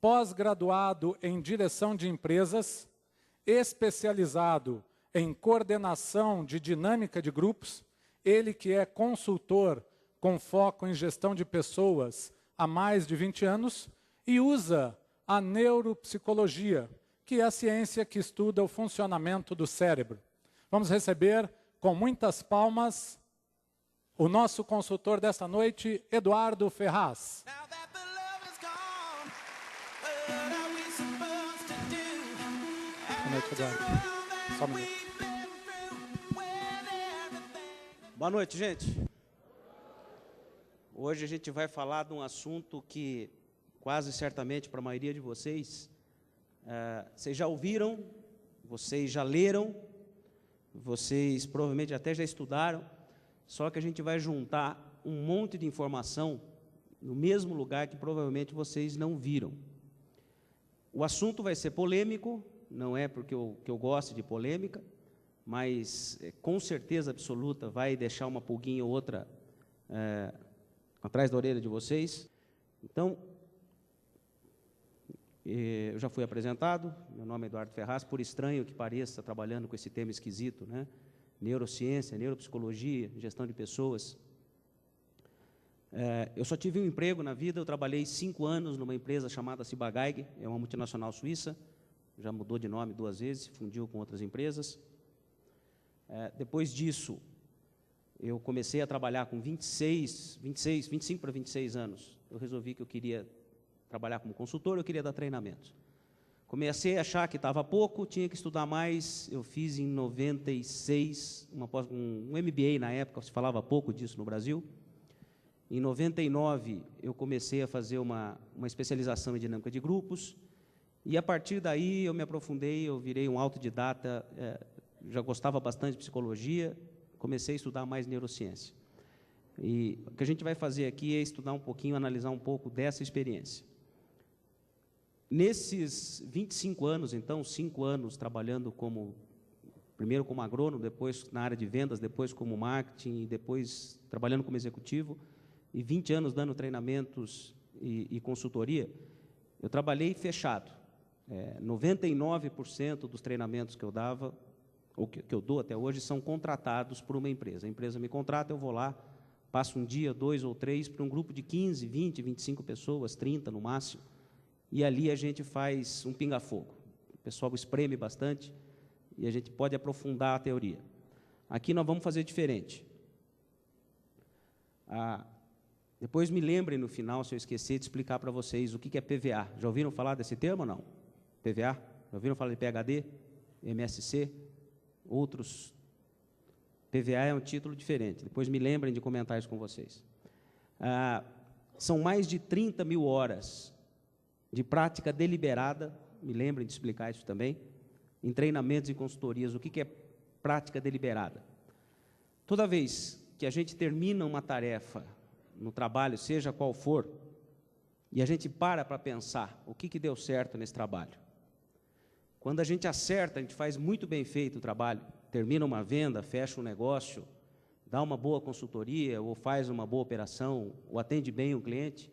pós-graduado em direção de empresas, especializado em coordenação de dinâmica de grupos, ele que é consultor com foco em gestão de pessoas há mais de 20 anos e usa a neuropsicologia, que é a ciência que estuda o funcionamento do cérebro. Vamos receber, com muitas palmas, o nosso consultor desta noite, Eduardo Ferraz. Boa noite, Eduardo. Só um minuto. Boa noite, gente. Hoje a gente vai falar de um assunto que, quase certamente, para a maioria de vocês, vocês já ouviram, vocês já leram, vocês provavelmente até já estudaram, só que a gente vai juntar um monte de informação no mesmo lugar que provavelmente vocês não viram. O assunto vai ser polêmico, não é porque eu gosto de polêmica, mas com certeza absoluta vai deixar uma pulguinha ou outra atrás da orelha de vocês. Então, eu já fui apresentado, meu nome é Eduardo Ferraz, por estranho que pareça, trabalhando com esse tema esquisito, né? Neurociência, neuropsicologia, gestão de pessoas. Eu só tive um emprego na vida, eu trabalhei 5 anos numa empresa chamada Ciba-Geigy, é uma multinacional suíça, já mudou de nome 2 vezes, se fundiu com outras empresas. Depois disso, eu comecei a trabalhar com 25 para 26 anos. Eu resolvi que eu queria trabalhar como consultor, eu queria dar treinamento. Comecei a achar que estava pouco, tinha que estudar mais. Eu fiz em 96 um MBA na época, se falava pouco disso no Brasil. Em 99, eu comecei a fazer uma especialização em dinâmica de grupos. E, a partir daí, eu me aprofundei, eu virei um autodidata, já gostava bastante de psicologia, comecei a estudar mais neurociência. E o que a gente vai fazer aqui é estudar um pouquinho, analisar um pouco dessa experiência. Nesses 25 anos, então, 5 anos trabalhando primeiro como agrônomo, depois na área de vendas, depois como marketing, depois trabalhando como executivo, e 20 anos dando treinamentos e consultoria, eu trabalhei fechado. 99% dos treinamentos que eu dava, ou que eu dou até hoje, são contratados por uma empresa. A empresa me contrata, eu vou lá, passo um dia, 2 ou 3, para um grupo de 15, 20, 25 pessoas, 30 no máximo, e ali a gente faz um pinga-fogo. O pessoal espreme bastante e a gente pode aprofundar a teoria. Aqui nós vamos fazer diferente. Depois me lembrem no final, se eu esquecer, de explicar para vocês o que é PVA. Já ouviram falar desse termo ou não? PVA? Já ouviram falar de PhD? MSC? Outros? PVA é um título diferente. Depois me lembrem de comentar isso com vocês. São mais de 30 mil horas de prática deliberada, me lembrem de explicar isso também, em treinamentos e consultorias. O que é prática deliberada? Toda vez que a gente termina uma tarefa no trabalho, seja qual for, e a gente para pensar o que deu certo nesse trabalho. Quando a gente acerta, a gente faz muito bem feito o trabalho, termina uma venda, fecha um negócio, dá uma boa consultoria, ou faz uma boa operação, ou atende bem o cliente.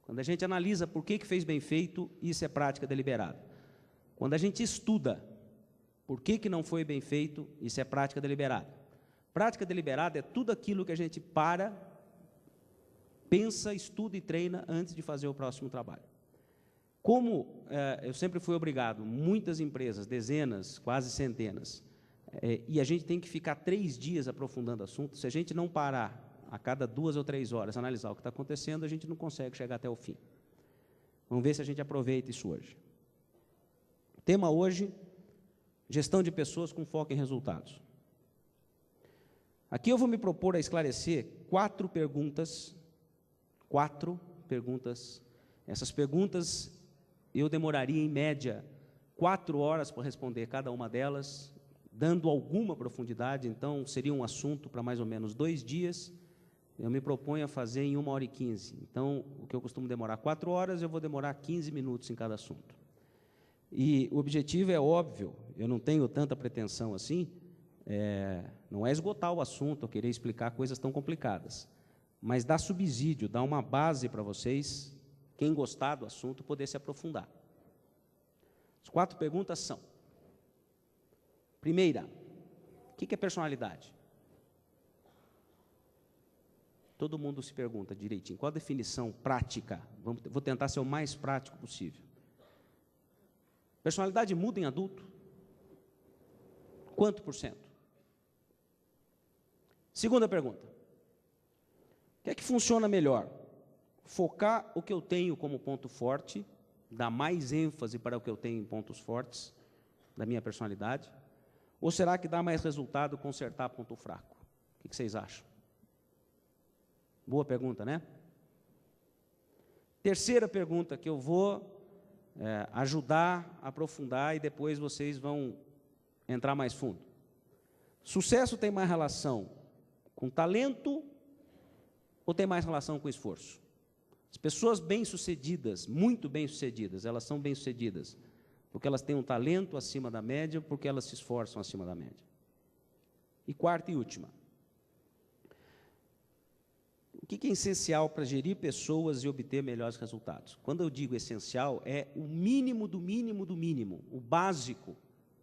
Quando a gente analisa por que fez bem feito, isso é prática deliberada. Quando a gente estuda por que não foi bem feito, isso é prática deliberada. Prática deliberada é tudo aquilo que a gente pensa, estuda e treina antes de fazer o próximo trabalho. Como eu sempre fui obrigado, muitas empresas, dezenas, quase centenas, e a gente tem que ficar 3 dias aprofundando o assunto, se a gente não parar a cada 2 ou 3 horas analisar o que está acontecendo, a gente não consegue chegar até o fim. Vamos ver se a gente aproveita isso hoje. O tema hoje, gestão de pessoas com foco em resultados. Aqui eu vou me propor a esclarecer 4 perguntas. 4 perguntas. Essas perguntas eu demoraria, em média, 4 horas para responder cada uma delas, dando alguma profundidade, então seria um assunto para mais ou menos 2 dias. Eu me proponho a fazer em 1h15. Então, o que eu costumo demorar 4 horas, eu vou demorar 15 minutos em cada assunto. E o objetivo é óbvio, eu não tenho tanta pretensão assim, não é esgotar o assunto, eu querer explicar coisas tão complicadas, mas dar subsídio, dar uma base para vocês, quem gostar do assunto, poder se aprofundar. As 4 perguntas são: primeira, o que é personalidade? Todo mundo se pergunta direitinho, qual a definição prática? Vou tentar ser o mais prático possível. Personalidade muda em adulto? Quanto por cento? Segunda pergunta: o que é que funciona melhor? Focar o que eu tenho como ponto forte, dar mais ênfase para o que eu tenho em pontos fortes da minha personalidade? Ou será que dá mais resultado consertar ponto fraco? O que vocês acham? Boa pergunta, né? Terceira pergunta que eu vou ajudar a aprofundar e depois vocês vão entrar mais fundo. Sucesso tem mais relação com talento ou tem mais relação com esforço? As pessoas bem-sucedidas, muito bem-sucedidas, elas são bem-sucedidas porque elas têm um talento acima da média ou porque elas se esforçam acima da média? E quarta e última: o que é essencial para gerir pessoas e obter melhores resultados? Quando eu digo essencial, é o mínimo do mínimo do mínimo, o básico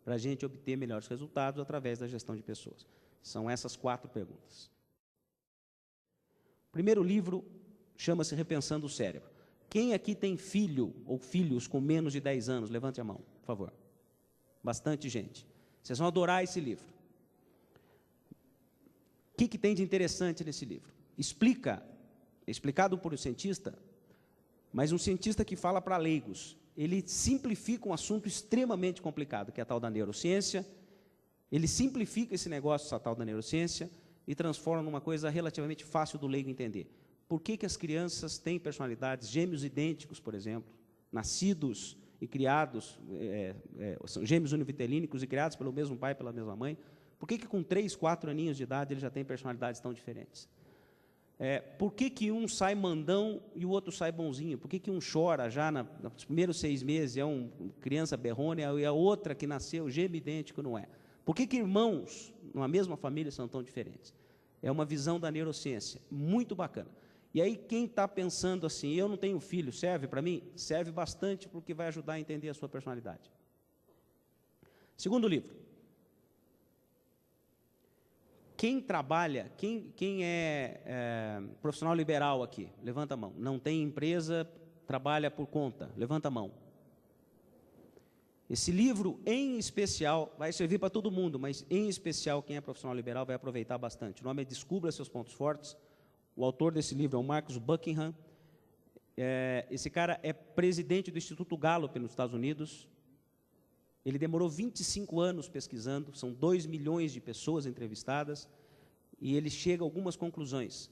para a gente obter melhores resultados através da gestão de pessoas. São essas 4 perguntas. O primeiro livro chama-se Repensando o Cérebro. Quem aqui tem filho ou filhos com menos de 10 anos? Levante a mão, por favor. Bastante gente. Vocês vão adorar esse livro. O que tem de interessante nesse livro? Explicado por um cientista, mas um cientista que fala para leigos. Ele simplifica um assunto extremamente complicado, que é a tal da neurociência. Ele simplifica esse negócio, essa tal da neurociência, e transforma numa coisa relativamente fácil do leigo entender. Por que as crianças têm personalidades, gêmeos idênticos, por exemplo, nascidos e criados, são gêmeos univitelínicos e criados pelo mesmo pai e pela mesma mãe? Por que com 3, 4 aninhos de idade eles já têm personalidades tão diferentes? Por que um sai mandão e o outro sai bonzinho? Por que um chora já nos primeiros 6 meses, é uma criança berrona, e a outra que nasceu, gêmeo idêntico, não é? Por que irmãos, numa mesma família, são tão diferentes? É uma visão da neurociência, muito bacana. E aí, quem está pensando assim, eu não tenho filho, serve para mim? Serve bastante, porque vai ajudar a entender a sua personalidade. Segundo livro. Quem trabalha, quem é profissional liberal aqui? Levanta a mão. Não tem empresa, trabalha por conta? Levanta a mão. Esse livro, em especial, vai servir para todo mundo, mas em especial quem é profissional liberal vai aproveitar bastante. O nome é Descubra Seus Pontos Fortes. O autor desse livro é o Marcus Buckingham. Esse cara é presidente do Instituto Gallup nos Estados Unidos. Ele demorou 25 anos pesquisando, são 2 milhões de pessoas entrevistadas, e ele chega a algumas conclusões,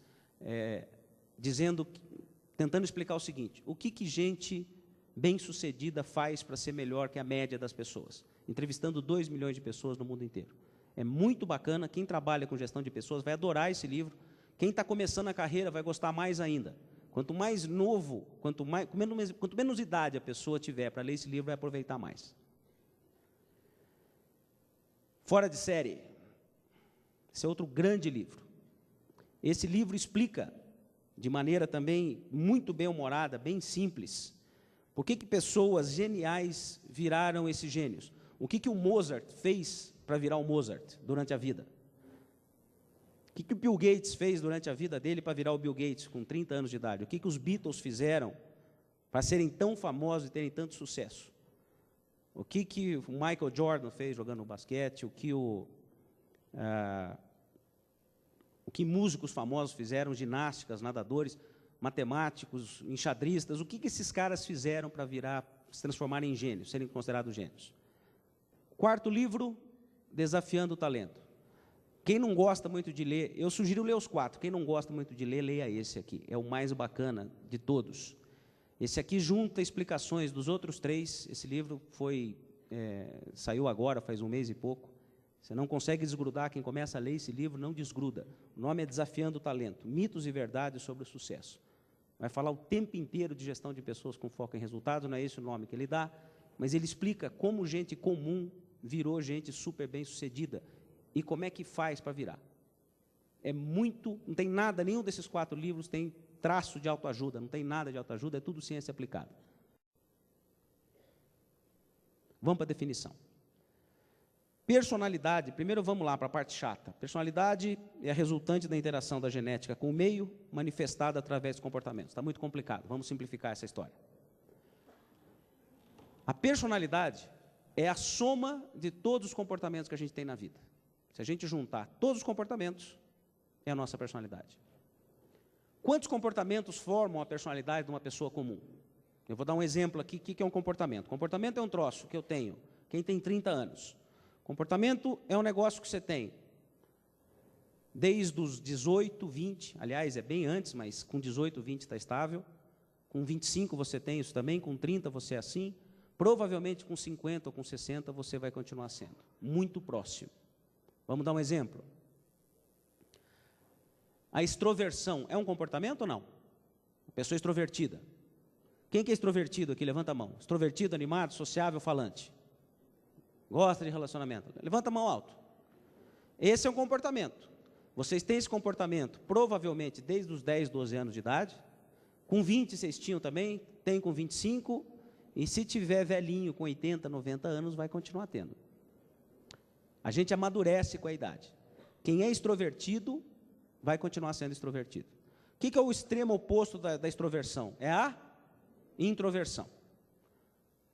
tentando explicar o seguinte: o que gente bem-sucedida faz para ser melhor que a média das pessoas? Entrevistando 2 milhões de pessoas no mundo inteiro. É muito bacana, quem trabalha com gestão de pessoas vai adorar esse livro, quem está começando a carreira vai gostar mais ainda. Quanto mais novo, quanto menos idade a pessoa tiver para ler esse livro, vai aproveitar mais. Fora de série. Esse é outro grande livro. Esse livro explica, de maneira também muito bem-humorada, bem simples, por que pessoas geniais viraram esses gênios. O que o Mozart fez para virar o Mozart durante a vida. O que o Bill Gates fez durante a vida dele para virar o Bill Gates com 30 anos de idade. O que os Beatles fizeram para serem tão famosos e terem tanto sucesso. O que o Michael Jordan fez jogando basquete, o que músicos famosos fizeram, ginásticas, nadadores, matemáticos, enxadristas, o que esses caras fizeram para se transformarem em gênios, serem considerados gênios. Quarto livro, Desafiando o Talento. Quem não gosta muito de ler, eu sugiro ler os 4, quem não gosta muito de ler, leia esse aqui, é o mais bacana de todos. Esse aqui junta explicações dos outros 3, esse livro saiu agora, faz 1 mês e pouco. Você não consegue desgrudar, quem começa a ler esse livro não desgruda. O nome é Desafiando o Talento, mitos e verdades sobre o sucesso. Vai falar o tempo inteiro de gestão de pessoas com foco em resultados, não é esse o nome que ele dá, mas ele explica como gente comum virou gente super bem sucedida e como é que faz para virar. Não tem nada, nenhum desses 4 livros tem traço de autoajuda, não tem nada de autoajuda, é tudo ciência aplicada. Vamos para a definição. Personalidade, primeiro vamos lá para a parte chata. Personalidade é a resultante da interação da genética com o meio, manifestada através dos comportamentos. Está muito complicado, vamos simplificar essa história. A personalidade é a soma de todos os comportamentos que a gente tem na vida. Se a gente juntar todos os comportamentos, é a nossa personalidade. Quantos comportamentos formam a personalidade de uma pessoa comum? Eu vou dar um exemplo aqui, o que é um comportamento? Comportamento é um troço que eu tenho, quem tem 30 anos. Comportamento é um negócio que você tem desde os 18, 20, aliás, é bem antes, mas com 18, 20 está estável. Com 25 você tem isso também, com 30 você é assim. Provavelmente com 50 ou com 60 você vai continuar sendo. Muito próximo. Vamos dar um exemplo. A extroversão é um comportamento ou não? A pessoa extrovertida. Quem que é extrovertido aqui? Levanta a mão. Extrovertido, animado, sociável, falante. Gosta de relacionamento. Levanta a mão alto. Esse é um comportamento. Vocês têm esse comportamento provavelmente desde os 10, 12 anos de idade. Com 20 vocês tinham também, tem com 25. E se tiver velhinho com 80, 90 anos, vai continuar tendo. A gente amadurece com a idade. Quem é extrovertido vai continuar sendo extrovertido. O que é o extremo oposto da extroversão? É a introversão.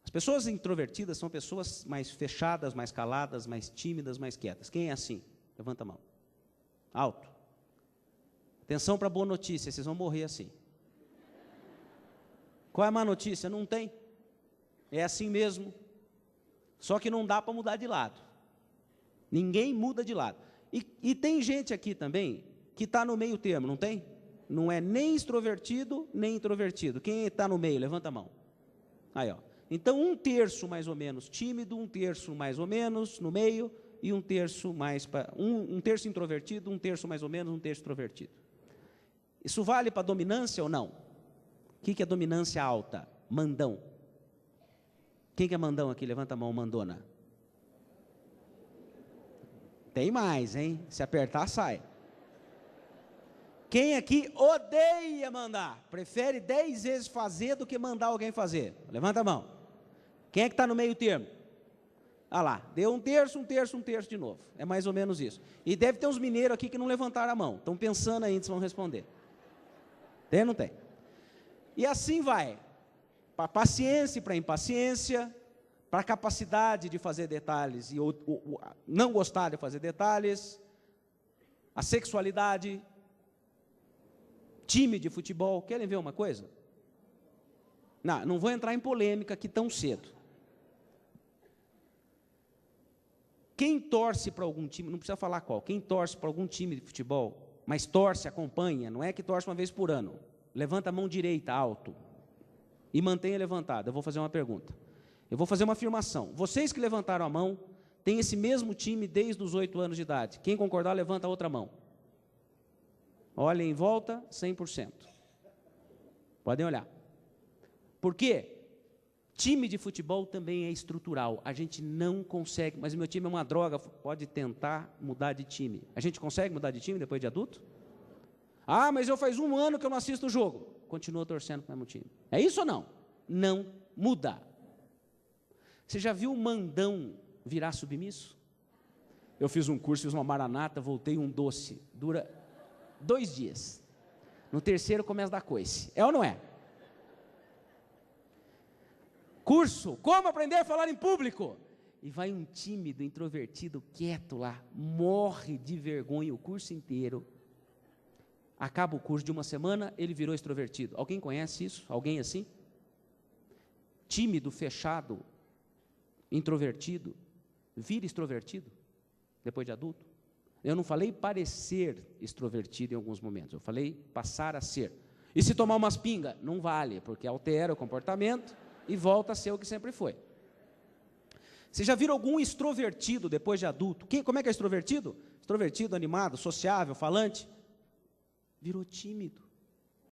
As pessoas introvertidas são pessoas mais fechadas, mais caladas, mais tímidas, mais quietas. Quem é assim? Levanta a mão. Alto. Atenção para a boa notícia, vocês vão morrer assim. Qual é a má notícia? Não tem. É assim mesmo. Só que não dá para mudar de lado. Ninguém muda de lado. E tem gente aqui também que está no meio termo, não tem? Não é nem extrovertido, nem introvertido. Quem está no meio? Levanta a mão. Aí, ó. Então, 1/3 mais ou menos tímido, 1/3 mais ou menos no meio, e 1/3 mais para um terço introvertido, 1/3 mais ou menos, 1/3 extrovertido. Isso vale para dominância ou não? O que é dominância alta? Mandão. Quem que é mandão aqui? Levanta a mão, mandona. Tem mais, hein? Se apertar, sai. Quem aqui odeia mandar? Prefere 10 vezes fazer do que mandar alguém fazer? Levanta a mão. Quem é que está no meio termo? Ah lá, deu 1/3, 1/3, 1/3 de novo. É mais ou menos isso. E deve ter uns mineiros aqui que não levantaram a mão. Estão pensando ainda se vão responder. Tem ou não tem? E assim vai. Para paciência e para impaciência, para capacidade de fazer detalhes e não gostar de fazer detalhes, a sexualidade, time de futebol. Querem ver uma coisa? Não vou entrar em polêmica aqui tão cedo. Quem torce para algum time, não precisa falar qual, quem torce para algum time de futebol, mas torce, acompanha, não é que torce uma vez por ano, levanta a mão direita alto e mantenha levantada. Eu vou fazer uma pergunta. Eu vou fazer uma afirmação. Vocês que levantaram a mão, têm esse mesmo time desde os 8 anos de idade. Quem concordar, levanta a outra mão. Olha em volta, 100%. Podem olhar. Por quê? Time de futebol também é estrutural. A gente não consegue, mas o meu time é uma droga, pode tentar mudar de time. A gente consegue mudar de time depois de adulto? Ah, mas eu faz 1 ano que eu não assisto o jogo. Continua torcendo para o mesmo time. É isso ou não? Não muda. Você já viu o mandão virar submisso? Eu fiz um curso, fiz uma maranata, voltei um doce. Dura 2 dias. No terceiro começa a dar coice. É ou não é? Curso, como aprender a falar em público? E vai um tímido, introvertido, quieto lá, morre de vergonha o curso inteiro. Acaba o curso de 1 semana, ele virou extrovertido. Alguém conhece isso? Alguém assim? Tímido, fechado, introvertido, vira extrovertido, depois de adulto. Eu não falei parecer extrovertido em alguns momentos, eu falei passar a ser. E se tomar umas pingas? Não vale, porque altera o comportamento e volta a ser o que sempre foi. Você já viram algum extrovertido depois de adulto? Como é que é extrovertido? Extrovertido, animado, sociável, falante. Virou tímido.